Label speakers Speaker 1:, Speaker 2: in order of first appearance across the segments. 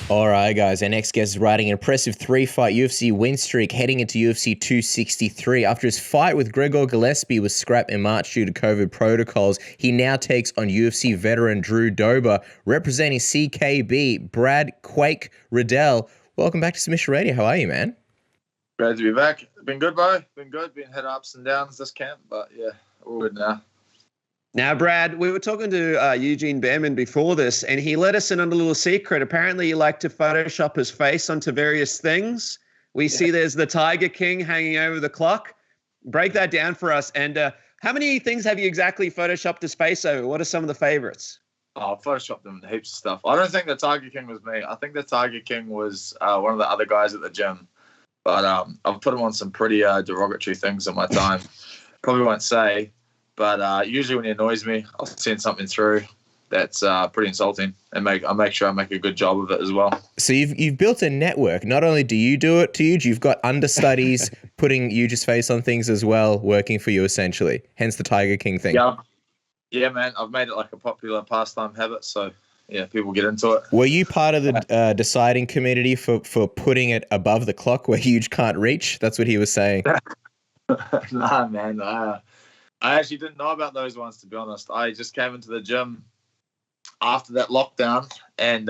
Speaker 1: All right, guys. Our next guest is riding an impressive 3-fight UFC win streak heading into UFC 263. After his fight with Gregor Gilespe was scrapped in March due to COVID protocols, he now takes on UFC veteran Drew Dober, representing CKB, Brad Quake Riddell. Welcome back to Submission Radio. How are you, man?
Speaker 2: Glad to be back. Been good, bro. Been good. Been had ups and downs this camp, but yeah, all good now.
Speaker 3: Now, Brad, we were talking to Eugene Bareman before this, and he let us in on a little secret. Apparently, you like to Photoshop his face onto various things. We see there's the Tiger King hanging over the clock. Break that down for us. And how many things have you exactly Photoshopped his face over? What are some of the favorites?
Speaker 2: Oh, I've Photoshopped them heaps of stuff. I don't think the Tiger King was me. I think the Tiger King was one of the other guys at the gym. But I've put him on some pretty derogatory things in my time. Probably won't say. But usually when he annoys me, I'll send something through that's pretty insulting, and I make sure I make a good job of it as well.
Speaker 1: So you've built a network. Not only do you do it, Huge, you've got understudies putting Huge's face on things as well, working for you essentially. Hence the Tiger King thing.
Speaker 2: Yeah, man. I've made it like a popular pastime habit, so yeah, people get into it.
Speaker 1: Were you part of the deciding committee for putting it above the clock where Huge can't reach? That's what he was saying.
Speaker 2: Nah, man. I actually didn't know about those ones, to be honest. I just came into the gym after that lockdown, and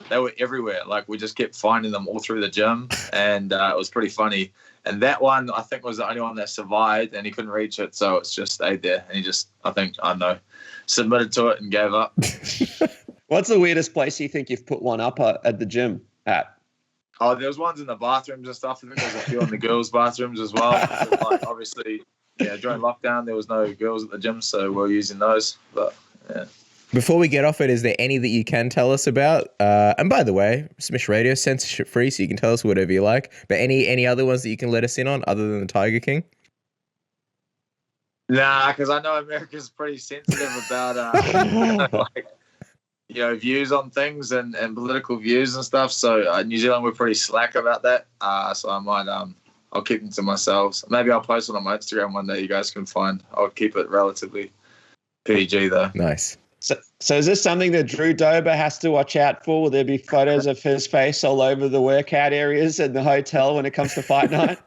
Speaker 2: they were everywhere. Like, we just kept finding them all through the gym, and it was pretty funny. And that one, I think, was the only one that survived, and he couldn't reach it, so it's just stayed there. And he just, I don't know, submitted to it and gave up.
Speaker 3: What's the weirdest place you think you've put one up at the gym at?
Speaker 2: Oh, there was ones in the bathrooms and stuff. I think there's a few in the girls' bathrooms as well. So, like, obviously, yeah, during lockdown, there was no girls at the gym, so we're using those. But yeah.
Speaker 1: Before we get off it, is there any that you can tell us about? And by the way, Smish Radio, censorship free, so you can tell us whatever you like. But any other ones that you can let us in on other than the Tiger King?
Speaker 2: Nah, because I know America's pretty sensitive about like, views on things and political views and stuff. So New Zealand, we're pretty slack about that. So I might I'll keep them to myself. Maybe I'll post it on my Instagram one day. You guys can find. I'll keep it relatively PG though.
Speaker 1: Nice.
Speaker 3: So is this something that Drew Dober has to watch out for? Will there be photos of his face all over the workout areas in the hotel when it comes to fight night?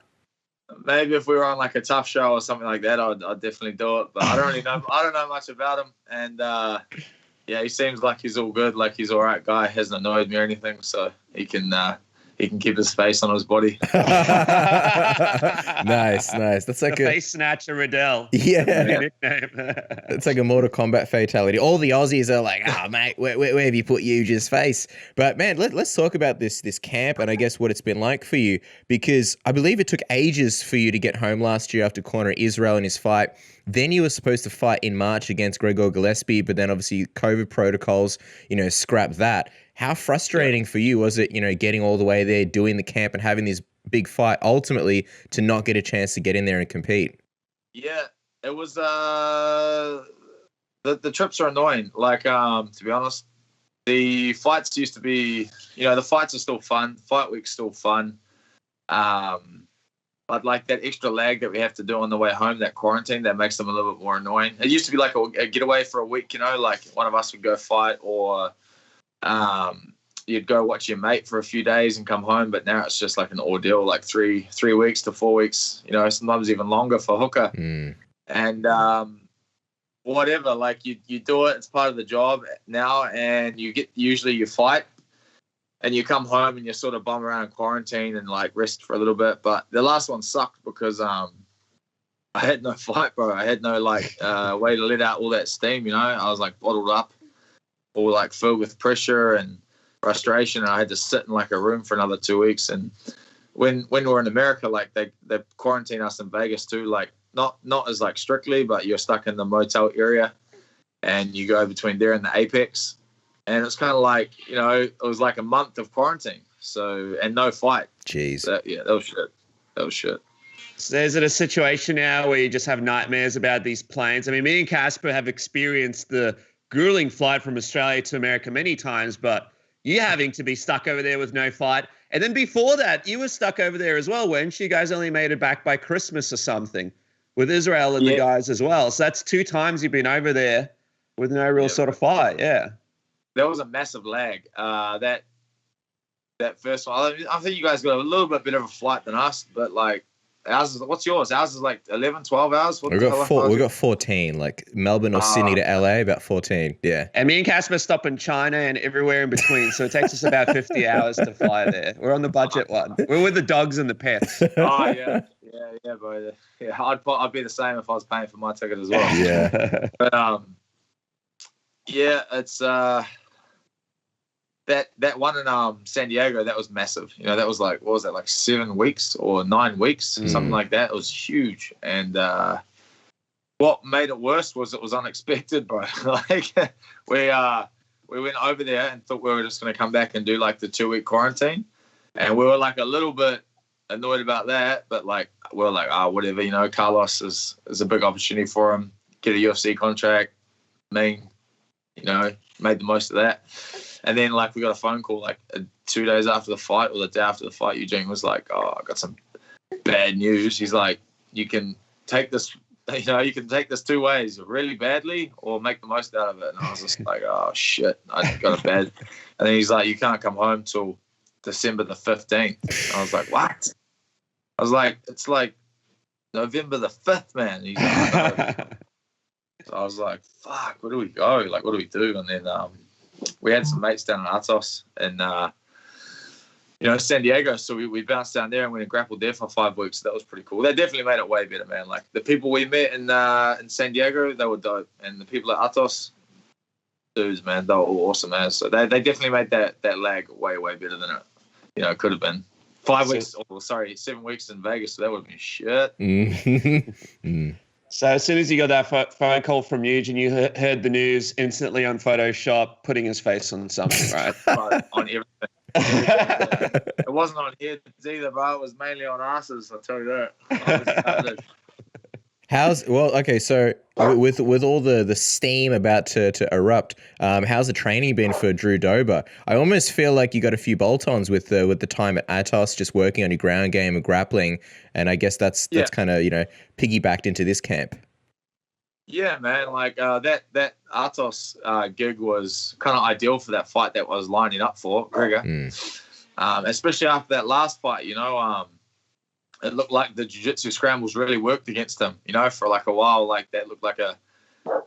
Speaker 2: Maybe if we were on like a tough show or something like that, I'd definitely do it. But I don't know much about him. And yeah, he seems like he's all good. Like, he's all right guy. Hasn't annoyed me or anything. So he can keep his face on his body.
Speaker 1: Nice. That's like
Speaker 3: the face snatcher Riddell.
Speaker 1: Yeah. It's like a Mortal Kombat fatality. All the Aussies are like, "Oh, mate, where have you put Huge's face?" But man, let's talk about this camp and I guess what it's been like for you, because I believe it took ages for you to get home last year after cornering Israel in his fight. Then you were supposed to fight in March against Gregor Gilespe, but then obviously COVID protocols, scrapped that. How frustrating for you was it, getting all the way there, doing the camp and having this big fight, ultimately to not get a chance to get in there and compete?
Speaker 2: Yeah, it was, the trips are annoying. Like, to be honest, the fights used to be, the fights are still fun. Fight week's still fun. But like that extra lag that we have to do on the way home, that quarantine, that makes them a little bit more annoying. It used to be like a getaway for a week, like one of us would go fight, or you'd go watch your mate for a few days and come home. But now it's just like an ordeal, like 3 weeks to 4 weeks, sometimes even longer for hooker. And whatever, like you do it, it's part of the job now, and usually you fight and you come home and you sort of bum around in quarantine and like rest for a little bit. But the last one sucked because I had no fight, bro. I had no way to let out all that steam, I was like bottled up, or like filled with pressure and frustration. And I had to sit in like a room for another 2 weeks. And when we're in America, like they quarantine us in Vegas too, like not as like strictly, but you're stuck in the motel area and you go between there and the Apex. And it's kind of like, it was like a month of quarantine. So, and no fight.
Speaker 1: Jeez.
Speaker 2: So, yeah, that was shit.
Speaker 3: So is it a situation now where you just have nightmares about these planes? I mean, me and Casper have experienced the grueling flight from Australia to America many times, but you having to be stuck over there with no fight. And then before that, you were stuck over there as well, weren't you? You guys only made it back by Christmas or something with Israel and the guys as well. So that's 2 times you've been over there with no real sort of fight. Yeah.
Speaker 2: There was a massive lag. That that first one. I think you guys got a little bit better of a flight than us, but like ours is, what's yours? Ours is like 11, 12 hours.
Speaker 1: We got 14, like Melbourne or Sydney to LA, about 14. Yeah.
Speaker 3: And me and Casper stop in China and everywhere in between, so it takes us about 50 hours to fly there. We're on the budget one. We're with the dogs and the pets.
Speaker 2: Oh yeah, bro. Yeah, I'd be the same if I was paying for my ticket as well.
Speaker 1: Yeah.
Speaker 2: But yeah, it's that one in San Diego, that was massive. You know, that was like, what was that, like 7 weeks or 9 weeks, something like that. It was huge. And what made it worse was it was unexpected, bro. Like we went over there and thought we were just going to come back and do like the 2-week quarantine, and we were like a little bit annoyed about that, but like we were like, whatever, you know, Carlos is a big opportunity for him, get a UFC contract. You know, made the most of that. And then, like, we got a phone call, like, 2 days after the fight or the day after the fight. Eugene was like, I got some bad news. He's like, you can take this, you know, you can take this 2 ways, really badly or make the most out of it. And I was just like, oh, shit, I got a bad. And then he's like, you can't come home till December the 15th. And I was like, what? I was like, it's like November the 5th, man. He's like, no. So I was like, fuck, where do we go? Like, what do we do? And then we had some mates down in Atos and, you know, San Diego. So we bounced down there and went and grappled there for 5 weeks. So that was pretty cool. That definitely made it way better, man. Like, the people we met in San Diego, they were dope. And the people at Atos, dudes, man, they were all awesome, man. So they definitely made that lag way, way better than it, you know, could have been. 7 weeks in Vegas. So that would have been shit.
Speaker 3: So as soon as you got that phone call from Eugene, you heard the news instantly on Photoshop, putting his face on something, right?
Speaker 2: On everything. It wasn't on heads either, but it was mainly on asses, I'll tell you that.
Speaker 1: So with all the steam about to erupt, how's the training been for Drew Dober? I almost feel like you got a few bolt-ons with the time at Atos, just working on your ground game and grappling, and I guess that's kind of, you know, piggybacked into this camp.
Speaker 2: Yeah, man, like that Atos gig was kind of ideal for that fight that I was lining up for, Gregor. Especially after that last fight, you know, it looked like the jiu-jitsu scrambles really worked against him, you know, for like a while. Like that looked like a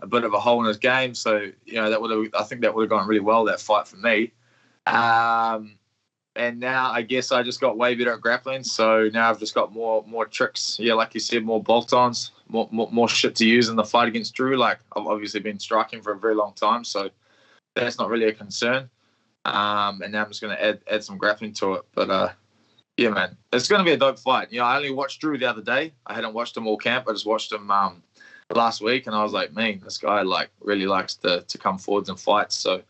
Speaker 2: bit of a hole in his game. So, you know, I think that would have gone really well, that fight for me. And now I guess I just got way better at grappling. So now I've just got more tricks. Yeah, like you said, more bolt-ons, more shit to use in the fight against Drew. Like I've obviously been striking for a very long time, so that's not really a concern. And now I'm just going to add some grappling to it. But yeah, man, it's going to be a dope fight. You know, I only watched Drew the other day. I hadn't watched him all camp. I just watched him last week, and I was like, man, this guy like really likes to come forwards and fight. So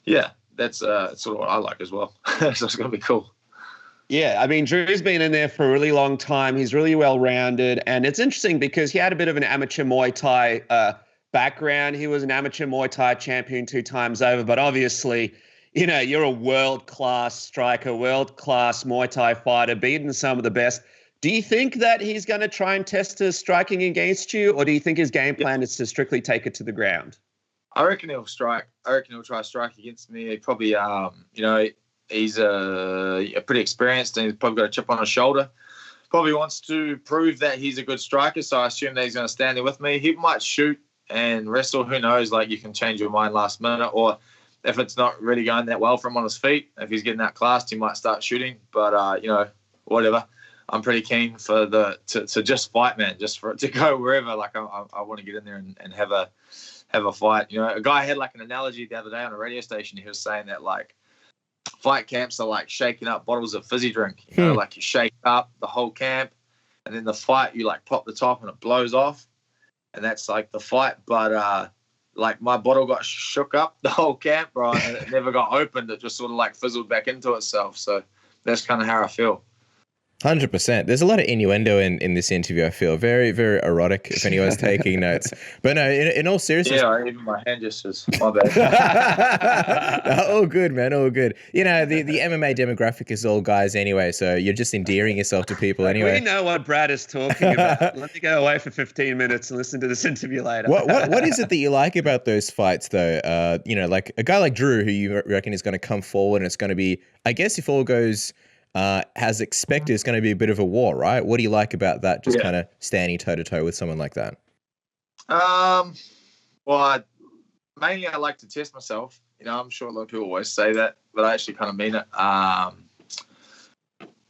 Speaker 2: yeah, that's sort of what I like as well. So it's going to be cool.
Speaker 3: Yeah, I mean, Drew's been in there for a really long time. He's really well-rounded, and it's interesting because he had a bit of an amateur Muay Thai background. He was an amateur Muay Thai champion 2 times over, but obviously, you know, you're a world-class striker, world-class Muay Thai fighter, beaten some of the best. Do you think that he's going to try and test his striking against you, or do you think his game plan is to strictly take it to the ground?
Speaker 2: I reckon he'll strike. I reckon he'll try to strike against me. He probably, you know, he's pretty experienced and he's probably got a chip on his shoulder. Probably wants to prove that he's a good striker, so I assume that he's going to stand there with me. He might shoot and wrestle. Who knows? Like, you can change your mind last minute, or if it's not really going that well for him on his feet, if he's getting that classed, he might start shooting. But, you know, whatever. I'm pretty keen for to just fight, man, just for it to go wherever. Like, I want to get in there and have a fight. You know, a guy had like an analogy the other day on a radio station. He was saying that like fight camps are like shaking up bottles of fizzy drink. You know, like you shake up the whole camp, and then the fight you like pop the top and it blows off, and that's like the fight. But like my bottle got shook up the whole camp, bro, and it never got opened. It just sort of like fizzled back into itself. So that's kind of how I feel.
Speaker 1: 100%. There's a lot of innuendo in this interview. I feel very, very erotic. If anyone's taking notes, but no, in all seriousness,
Speaker 2: yeah, even my hand gestures. My bad.
Speaker 1: all good, man. All good. You know, the MMA demographic is all guys anyway, so you're just endearing yourself to people anyway.
Speaker 3: We know what Brad is talking about. Let me go away for 15 minutes and listen to this interview later.
Speaker 1: What is it that you like about those fights, though? You know, like a guy like Drew, who you reckon is going to come forward, and it's going to be, I guess, if all goes as expected, it's going to be a bit of a war, right? What do you like about that? Just kind of standing toe to toe with someone like that.
Speaker 2: Well, mainly I like to test myself. You know, I'm sure a lot of people always say that, but I actually kind of mean it.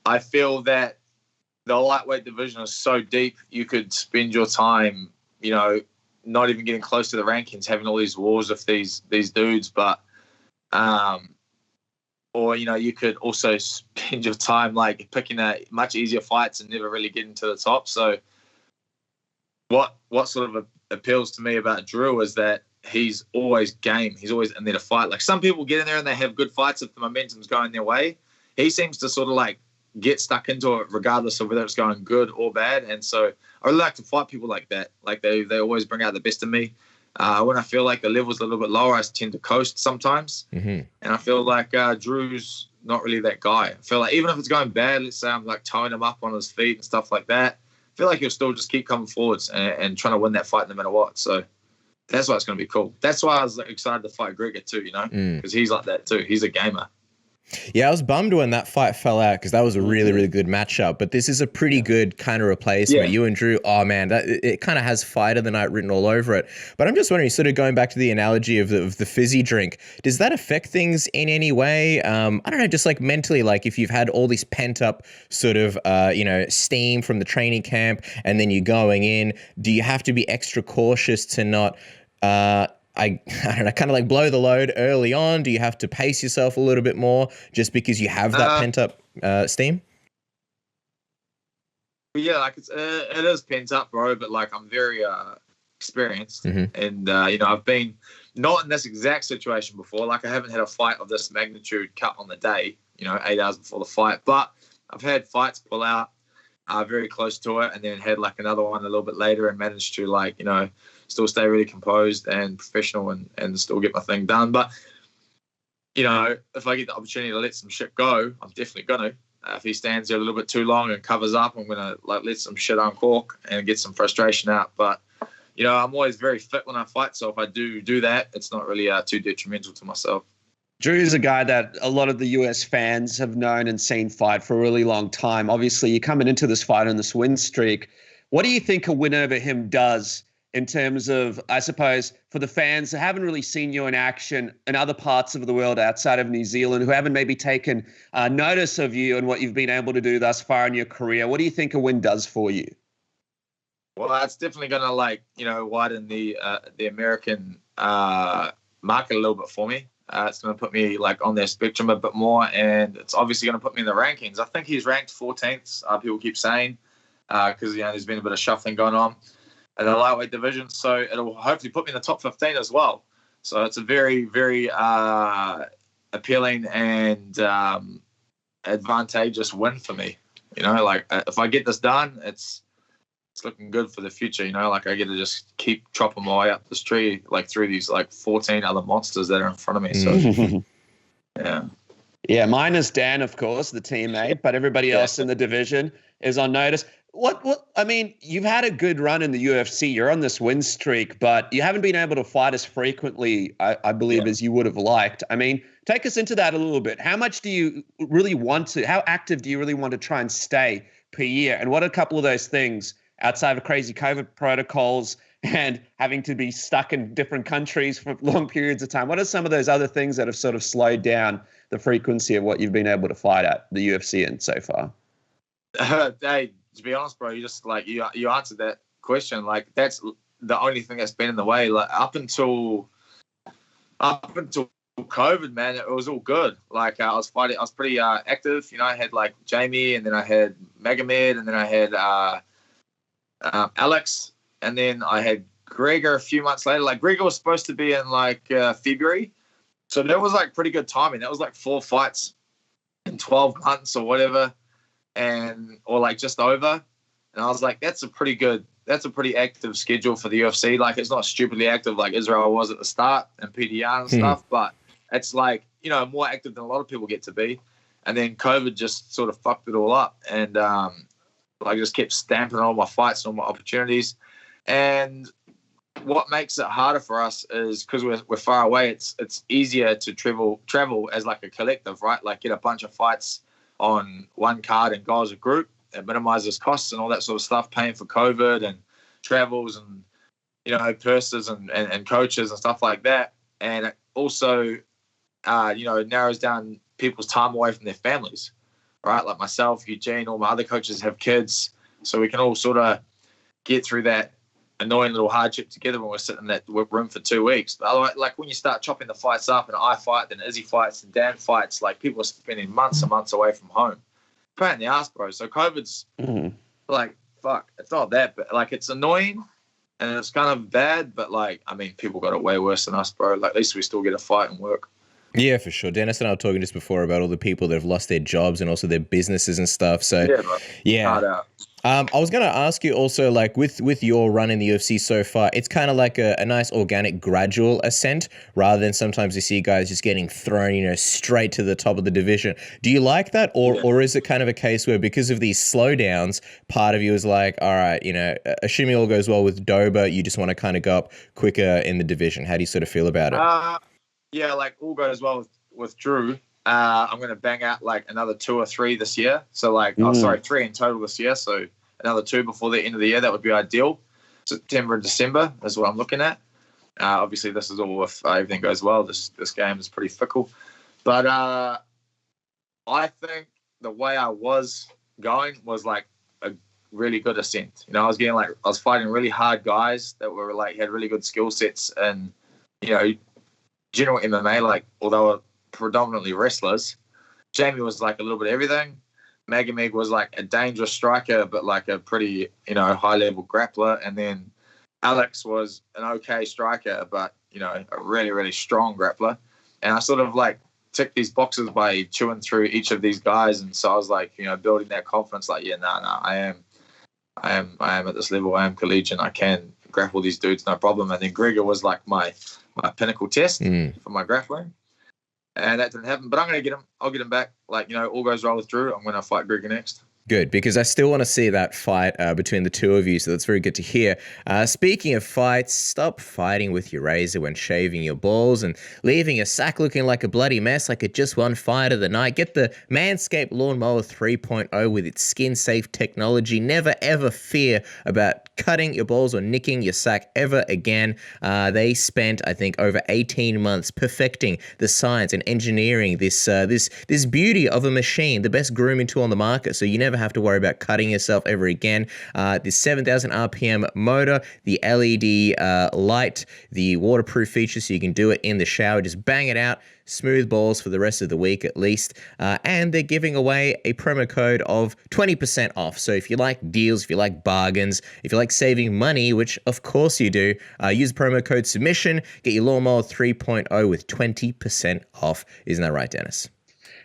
Speaker 2: I feel that the lightweight division is so deep, you could spend your time, you know, not even getting close to the rankings, having all these wars with these dudes, but or, you know, you could also spend your time like picking much easier fights and never really getting to the top. So what sort of appeals to me about Drew is that he's always game. He's always in there to fight. Like some people get in there and they have good fights if the momentum's going their way. He seems to sort of like get stuck into it regardless of whether it's going good or bad. And so I really like to fight people like that. Like they always bring out the best in me. When I feel like the level's a little bit lower, I tend to coast sometimes. Mm-hmm. And I feel like Drew's not really that guy. I feel like even if it's going bad, let's say I'm like towing him up on his feet and stuff like that, I feel like he'll still just keep coming forwards and trying to win that fight no matter what. So that's why it's going to be cool. That's why I was excited to fight Gregor too, you know, because he's like that too. He's a gamer.
Speaker 1: Yeah, I was bummed when that fight fell out because that was a really, really good matchup. But this is a pretty good kind of replacement. Yeah. You and Drew, oh man, it kind of has fight of the night written all over it. But I'm just wondering, sort of going back to the analogy of the fizzy drink, does that affect things in any way? I don't know, just like mentally, like if you've had all this pent up sort of, steam from the training camp and then you're going in, do you have to be extra cautious to not, I don't know, kind of like blow the load early on? Do you have to pace yourself a little bit more just because you have that pent up steam?
Speaker 2: Yeah, like it is pent up, bro. But like I'm very experienced, and I've been not in this exact situation before. Like I haven't had a fight of this magnitude cut on the day, 8 hours before the fight. But I've had fights pull out very close to it, and then had like another one a little bit later, and managed to still stay really composed and professional and still get my thing done. But, if I get the opportunity to let some shit go, I'm definitely going to. If he stands there a little bit too long and covers up, I'm going to let some shit uncork and get some frustration out. But, I'm always very fit when I fight. So if I do that, it's not really too detrimental to myself.
Speaker 3: Drew is a guy that a lot of the US fans have known and seen fight for a really long time. Obviously, you're coming into this fight on this win streak. What do you think a win over him does in terms of, I suppose, for the fans who haven't really seen you in action in other parts of the world outside of New Zealand, who haven't maybe taken notice of you and what you've been able to do thus far in your career? What do you think a win does for you?
Speaker 2: Well, that's definitely going to widen the American market a little bit for me. It's going to put me on their spectrum a bit more, and it's obviously going to put me in the rankings. I think he's ranked 14th. People keep saying because there's been a bit of shuffling going on in the lightweight division, so it'll hopefully put me in the top 15 as well. So it's a very, very appealing and advantageous win for me. If I get this done, it's looking good for the future. I get to just keep chopping my way up this tree, through these 14 other monsters that are in front of me. So yeah, mine
Speaker 3: is Dan, of course, the teammate, but everybody else in the division is on notice. You've had a good run in the UFC. You're on this win streak, but you haven't been able to fight as frequently, I believe, as you would have liked. Take us into that a little bit. How much do you really want to, how active do you really want to try and stay per year? And what are a couple of those things outside of crazy COVID protocols and having to be stuck in different countries for long periods of time? What are some of those other things that have sort of slowed down the frequency of what you've been able to fight at the UFC in so far?
Speaker 2: Hey, to be honest, bro, you just you answered that question. That's the only thing that's been in the way. Up until COVID, man, it was all good. I was fighting. I was pretty active. I had Jamie, and then I had Magomed, and then I had Alex, and then I had Gregor a few months later. Gregor was supposed to be in February, so that was pretty good timing. That was 4 fights in 12 months or whatever. or like just over. And I was like, that's a pretty active schedule for the UFC. Like, it's not stupidly active like Israel was at the start and PDR and stuff, but it's like, you know, more active than a lot of people get to be. And then COVID just sort of fucked it all up. And I just kept stamping on all my fights and all my opportunities. And what makes it harder for us is because we're far away, it's easier to travel as like a collective, right? Like, get a bunch of fights on one card and go as a group. It minimizes costs and all that sort of stuff, paying for COVID and travels and, you know, purses and coaches and stuff like that. And it also, you know, narrows down people's time away from their families, right? Like myself, Eugene, all my other coaches have kids. So we can all sort of get through that annoying little hardship together when we're sitting in that room for 2 weeks. But otherwise, like when you start chopping the fights up and I fight, then Izzy fights and Dan fights, like people are spending months and months away from home. Pain in the ass, bro. So COVID's like, fuck, it's not that, but like, it's annoying and it's kind of bad, but like, I mean, people got it way worse than us, bro. Like, at least we still get to fight and work.
Speaker 1: Yeah, for sure. Dennis and I were talking just before about all the people that have lost their jobs and also their businesses and stuff. So yeah. I was going to ask you also, like with your run in the UFC so far, it's kind of like a nice organic gradual ascent rather than sometimes you see guys just getting thrown, you know, straight to the top of the division. Do you like that? Or is it kind of a case where because of these slowdowns, part of you is like, all right, you know, assuming all goes well with Dober, you just want to kind of go up quicker in the division. How do you sort of feel about it?
Speaker 2: Yeah, like all goes well with Drew. I'm going to bang out like another 2 or 3 this year. So like, 3 in total this year. So another 2 before the end of the year. That would be ideal. September and December is what I'm looking at. Obviously, this is all if everything goes well. This game is pretty fickle. But I think the way I was going was like a really good ascent. You know, I was fighting really hard guys that were like, had really good skill sets and, you know, general MMA, like, although predominantly wrestlers. Jamie was like a little bit of everything. Magomed was like a dangerous striker, but like a pretty, you know, high level grappler. And then Alex was an okay striker, but, you know, a really, really strong grappler. And I sort of like ticked these boxes by chewing through each of these guys. And so I was like, you know, building that confidence, like, yeah, I am at this level. I am collegiate. I can grapple these dudes, no problem. And then Gregor was like my pinnacle test for my grappling. And that didn't happen, but I'm going to get him. I'll get him back. Like, you know, all goes well with Drew. I'm going to fight Gregor next.
Speaker 1: Good, because I still want to see that fight between the two of you, so that's very good to hear. Speaking of fights, stop fighting with your razor when shaving your balls and leaving your sack looking like a bloody mess like it just won fight of the night. Get the Manscaped Lawnmower 3.0 with its skin-safe technology. Never, ever fear about cutting your balls or nicking your sack ever again. They spent, I think, over 18 months perfecting the science and engineering this beauty of a machine, the best grooming tool on the market, so you never have to worry about cutting yourself ever again. The 7,000 RPM motor, the LED light, the waterproof feature so you can do it in the shower. Just bang it out. Smooth balls for the rest of the week at least. And they're giving away a promo code of 20% off. So if you like deals, if you like bargains, if you like saving money, which of course you do, use promo code submission, get your Lawnmower 3.0 with 20% off. Isn't that right, Dennis?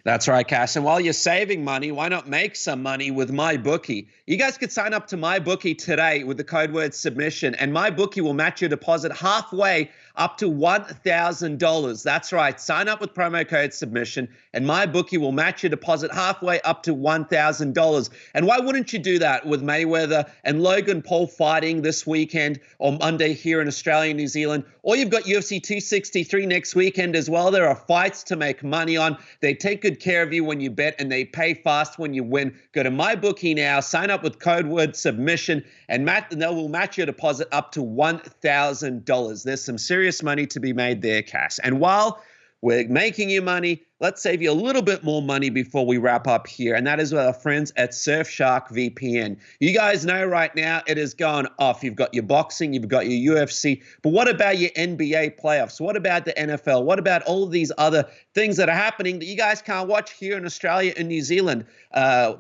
Speaker 3: That's right, Cass. And while you're saving money, why not make some money with MyBookie? You guys could sign up to MyBookie today with the code word submission, and MyBookie will match your deposit halfway up to $1,000. That's right. Sign up with promo code submission, and MyBookie will match your deposit halfway up to $1,000. And why wouldn't you do that with Mayweather and Logan Paul fighting this weekend or Monday here in Australia and New Zealand? Or you've got UFC 263 next weekend as well. There are fights to make money on. They take good care of you when you bet, and they pay fast when you win. Go to MyBookie now, sign up with code word submission, and they will match your deposit up to $1,000. There's some serious money to be made there, Cass. And while we're making you money, let's save you a little bit more money before we wrap up here, and that is with our friends at Surfshark VPN. You guys know right now it is going off. You've got your boxing, you've got your UFC, but what about your NBA playoffs? What about the NFL? What about all of these other things that are happening that you guys can't watch here in Australia and New Zealand?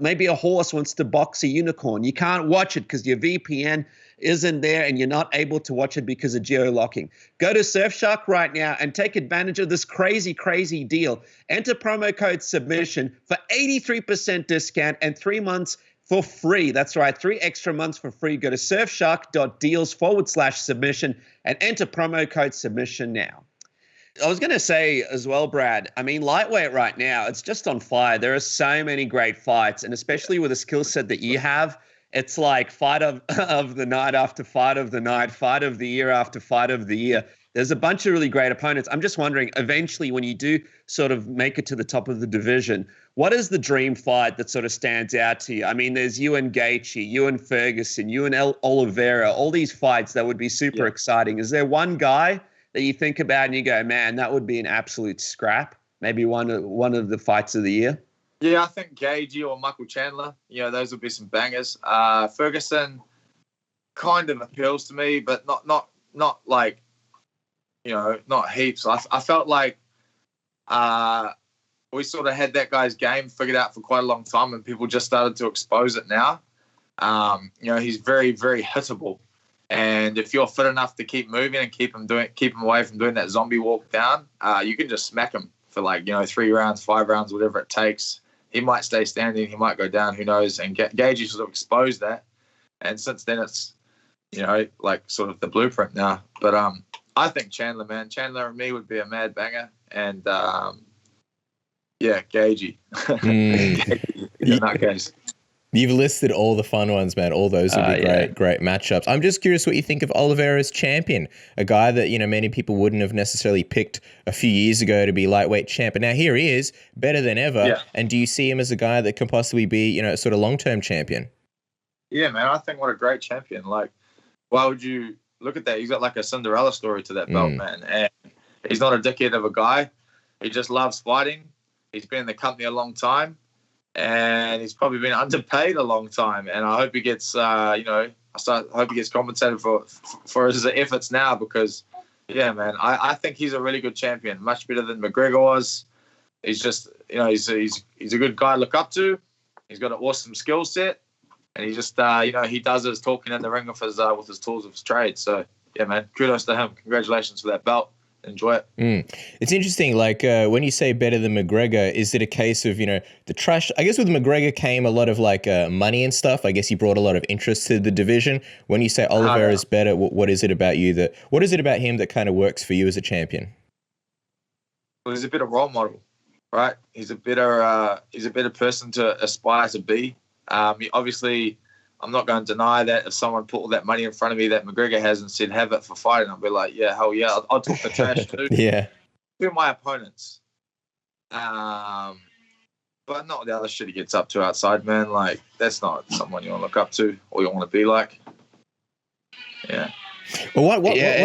Speaker 3: Maybe a horse wants to box a unicorn. You can't watch it because your VPN isn't there and you're not able to watch it because of geo-locking. Go to Surfshark right now and take advantage of this crazy, crazy deal. Enter promo code submission for 83% discount and 3 months for free. That's right, 3 extra months for free. Go to surfshark.deals/submission and enter promo code submission now. I was going to say as well, Brad, I mean, lightweight right now, it's just on fire. There are so many great fights, and especially with the skill set that you have, it's like fight of the night after fight of the night, fight of the year after fight of the year. There's a bunch of really great opponents. I'm just wondering, eventually, when you do sort of make it to the top of the division, what is the dream fight that sort of stands out to you? I mean, there's you and Gaethje, you and Ferguson, you and Oliveira, all these fights that would be super exciting. Is there one guy that you think about and you go, man, that would be an absolute scrap? Maybe one of the fights of the year?
Speaker 2: Yeah, I think Gaethje or Michael Chandler, those would be some bangers. Ferguson kind of appeals to me, but not like, not heaps. I felt like we sort of had that guy's game figured out for quite a long time, and people just started to expose it now. He's very, very hittable. And if you're fit enough to keep moving and keep him away from doing that zombie walk down, you can just smack him for 3 rounds, 5 rounds, whatever it takes. He might stay standing, he might go down, who knows? And Gaethje sort of exposed that. And since then, it's sort of the blueprint now. But I think Chandler and me would be a mad banger. And Gaethje. In that case.
Speaker 1: You've listed all the fun ones, man. All those would be great matchups. I'm just curious what you think of Oliveira's champion, a guy that, many people wouldn't have necessarily picked a few years ago to be lightweight champ. And now here he is, better than ever. Yeah. And do you see him as a guy that can possibly be, a sort of long-term champion?
Speaker 2: Yeah, man. I think what a great champion. Why would you look at that? He's got a Cinderella story to that belt, man. And he's not a dickhead of a guy. He just loves fighting. He's been in the company a long time. And he's probably been underpaid a long time, and I hope he gets, I hope he gets compensated for his efforts now because, man, I think he's a really good champion, much better than McGregor was. He's just, he's a good guy to look up to. He's got an awesome skill set, and he just, he does his talking in the ring with his tools of his trade. So, yeah, man, kudos to him. Congratulations for that belt. Enjoy it.
Speaker 1: It's interesting, when you say better than McGregor, is it a case of, the trash? I guess with McGregor came a lot of money and stuff. I guess he brought a lot of interest to the division. When you say Oliveira is better, what is it about what is it about him that kind of works for you as a champion?
Speaker 2: Well, he's a better role model, right? He's a better person to aspire to be. Obviously, I'm not going to deny that if someone put all that money in front of me that McGregor has and said, have it for fighting, I'll be like, yeah, hell yeah, I'll talk the trash too.
Speaker 1: Yeah.
Speaker 2: To my opponents. But not the other shit he gets up to outside, man. That's not someone you want to look up to or you want to be like. Yeah.
Speaker 1: Well,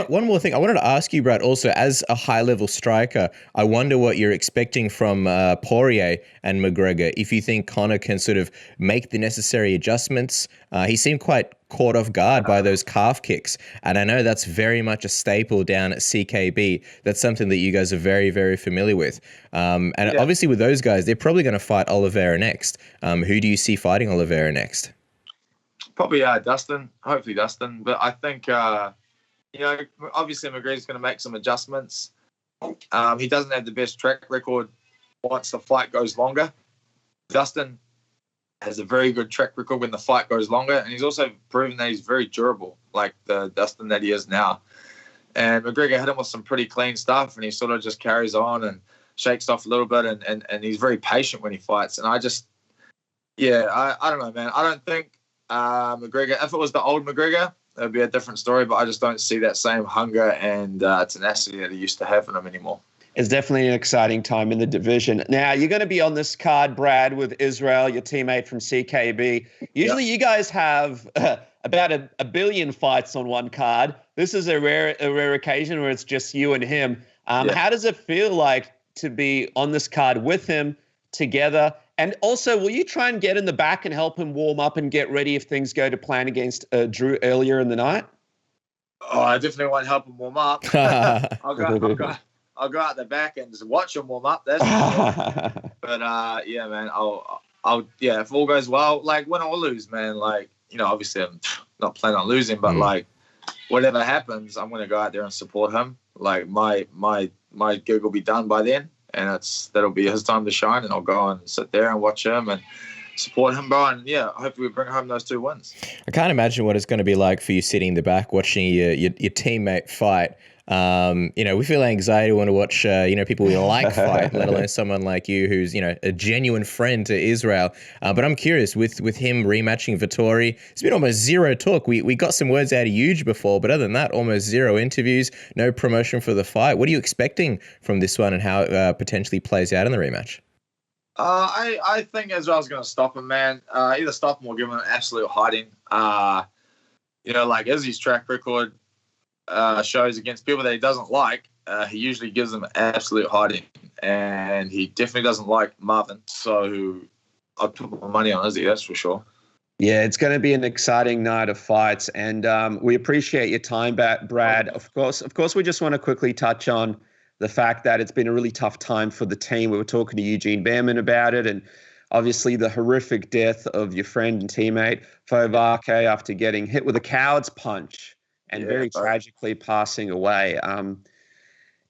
Speaker 1: one more thing. I wanted to ask you, Brad, also, as a high-level striker, I wonder what you're expecting from Poirier and McGregor, if you think Conor can sort of make the necessary adjustments. He seemed quite caught off guard by those calf kicks, and I know that's very much a staple down at CKB. That's something that you guys are very, very familiar with. Obviously with those guys, they're probably going to fight Oliveira next. Who do you see fighting Oliveira next?
Speaker 2: Probably Dustin. Hopefully Dustin. But I think, obviously McGregor's going to make some adjustments. He doesn't have the best track record once the fight goes longer. Dustin has a very good track record when the fight goes longer. And he's also proven that he's very durable, like the Dustin that he is now. And McGregor hit him with some pretty clean stuff, and he sort of just carries on and shakes off a little bit. And he's very patient when he fights. And I just, I don't know, man. I don't think McGregor, if it was the old McGregor, it would be a different story, but I just don't see that same hunger and tenacity that he used to have in him anymore.
Speaker 3: It's definitely an exciting time in the division. Now, you're going to be on this card, Brad, with Israel, your teammate from CKB. Usually you guys have about a billion fights on one card. This is a rare occasion where it's just you and him. How does it feel like to be on this card with him together? And also, will you try and get in the back and help him warm up and get ready if things go to plan against Drew earlier in the night?
Speaker 2: Oh, I definitely won't help him warm up. I'll go out the back and just watch him warm up. That's but man, I'll if all goes well, win or lose, man. Obviously not planning on losing, but like whatever happens, I'm going to go out there and support him. Like my gig will be done by then, and that'll be his time to shine, and I'll go and sit there and watch him and support him, bro. And yeah, hopefully we bring home those 2 wins.
Speaker 1: I can't imagine what it's going to be like for you sitting in the back watching your teammate fight. We feel anxiety when we watch, people we like fight, let alone someone like you who's, a genuine friend to Israel. But I'm curious with him rematching Vettori, it's been almost zero talk. We got some words out of Eugene before, but other than that, almost zero interviews, no promotion for the fight. What are you expecting from this one and how it potentially plays out in the rematch?
Speaker 2: I think Israel's going to stop him, man. Either stop him or give him an absolute hiding. Like Izzy's track record shows against people that he doesn't like, he usually gives them an absolute hiding. And he definitely doesn't like Marvin. So I'd put my money on Izzy, that's for sure.
Speaker 3: Yeah, it's going to be an exciting night of fights. And we appreciate your time, Brad. Of course, we just want to quickly touch on the fact that it's been a really tough time for the team. We were talking to Eugene Bareman about it, and obviously the horrific death of your friend and teammate, Fau Vake, after getting hit with a coward's punch and very tragically passing away.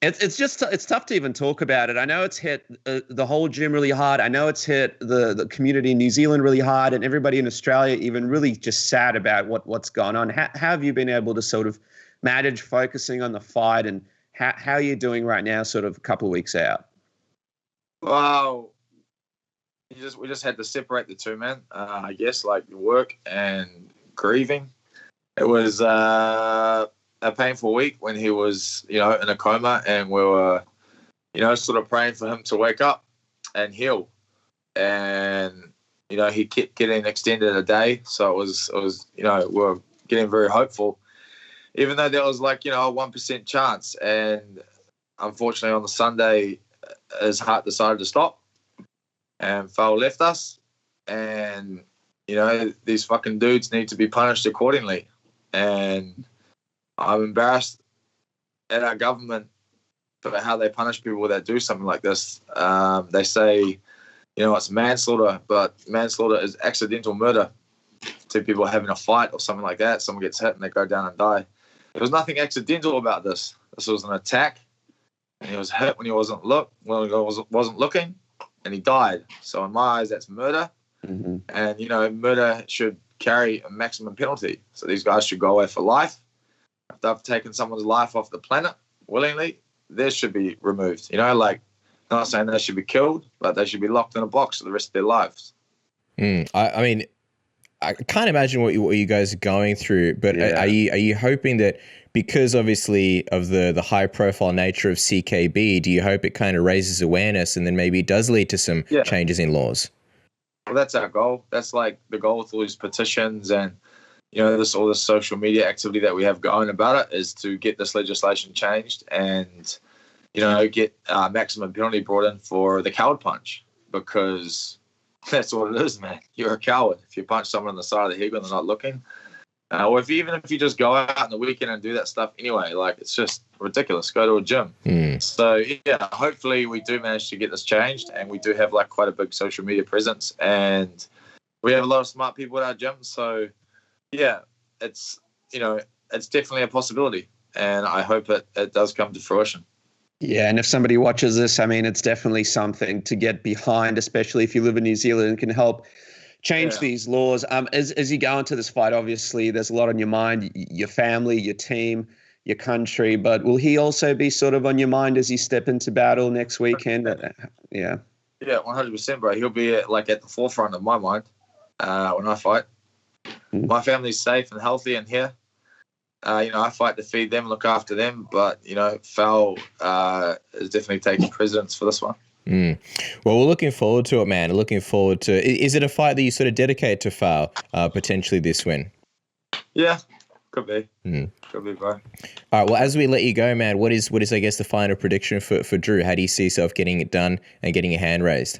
Speaker 3: It's tough to even talk about it. I know it's hit the whole gym really hard. I know it's hit the community in New Zealand really hard, and everybody in Australia even really just sad about what's gone on. How have you been able to sort of manage focusing on the fight, and how are you doing right now, sort of a couple of weeks out?
Speaker 2: Well, we just had to separate the two, man. I guess, like work and grieving. It was a painful week when he was, in a coma, and we were, sort of praying for him to wake up and heal. And, he kept getting extended a day. So it was, we were getting very hopeful, even though there was like, a 1% chance. And unfortunately on the Sunday, his heart decided to stop and Fau left us. And, these fucking dudes need to be punished accordingly. And I'm embarrassed at our government for how they punish people that do something like this. They say, it's manslaughter, but manslaughter is accidental murder. Two people having a fight or something like that, someone gets hit and they go down and die. There was nothing accidental about this. This was an attack, and he was hit when he wasn't looking, and he died. So in my eyes, that's murder. Mm-hmm. And, murder should carry a maximum penalty. So these guys should go away for life. If they've taken someone's life off the planet willingly, they should be removed. Not saying they should be killed, but they should be locked in a box for the rest of their lives.
Speaker 1: I mean, I can't imagine what you guys are going through, but are you hoping that because obviously of the high profile nature of CKB, do you hope it kind of raises awareness and then maybe it does lead to some changes in laws?
Speaker 2: Well, that's our goal. That's like the goal with all these petitions and, all this social media activity that we have going about it is to get this legislation changed and, get maximum penalty brought in for the coward punch, because that's what it is, man. You're a coward if you punch someone on the side of the head when they're not looking. Or if you just go out on the weekend and do that stuff anyway, like it's just ridiculous. Go to a gym. So yeah, hopefully we do manage to get this changed, and we do have like quite a big social media presence, and we have a lot of smart people at our gym. So yeah, it's definitely a possibility, and I hope it does come to fruition.
Speaker 3: Yeah, and if somebody watches this, I mean, it's definitely something to get behind, especially if you live in New Zealand and can help change these laws. As you go into this fight, obviously, there's a lot on your mind, your family, your team, your country, but will he also be sort of on your mind as you step into battle next weekend? Yeah.
Speaker 2: Yeah, 100%, bro. He'll be at the forefront of my mind when I fight. My family's safe and healthy in here. I fight to feed them, look after them, but, Fau is definitely taking precedence for this one.
Speaker 1: Well, we're looking forward to it, man. Looking forward to it. Is it a fight that you sort of dedicate to Fau, potentially this win?
Speaker 2: Yeah, could be. Could be, bro.
Speaker 1: All right, well, as we let you go, man, what is I guess, the final prediction for Drew? How do you see yourself getting it done and getting your hand raised?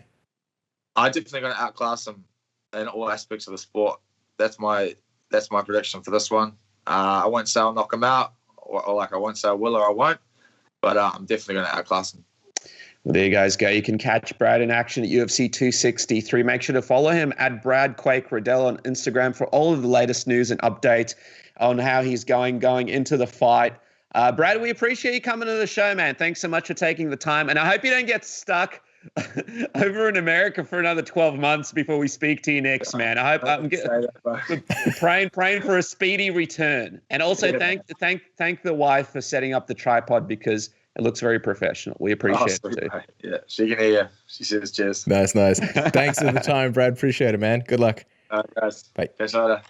Speaker 1: I'm
Speaker 2: definitely going to outclass him in all aspects of the sport. That's my prediction for this one. I won't say I'll knock him out, or I won't say I will or I won't, but I'm definitely going to outclass him.
Speaker 3: Well, there you guys go. You can catch Brad in action at UFC 263. Make sure to follow him at Brad Quake Riddell on Instagram for all of the latest news and updates on how he's going into the fight. Brad, we appreciate you coming to the show, man. Thanks so much for taking the time. And I hope you don't get stuck over in America for another 12 months before we speak to you next, man. I hope I'm praying for a speedy return. And also thank the wife for setting up the tripod because it looks very professional. We appreciate it too.
Speaker 2: Yeah, she can hear you. She says cheers.
Speaker 1: Nice. Thanks for the time, Brad. Appreciate it, man. Good luck.
Speaker 2: All right, guys.
Speaker 1: Bye.
Speaker 2: Catch you later.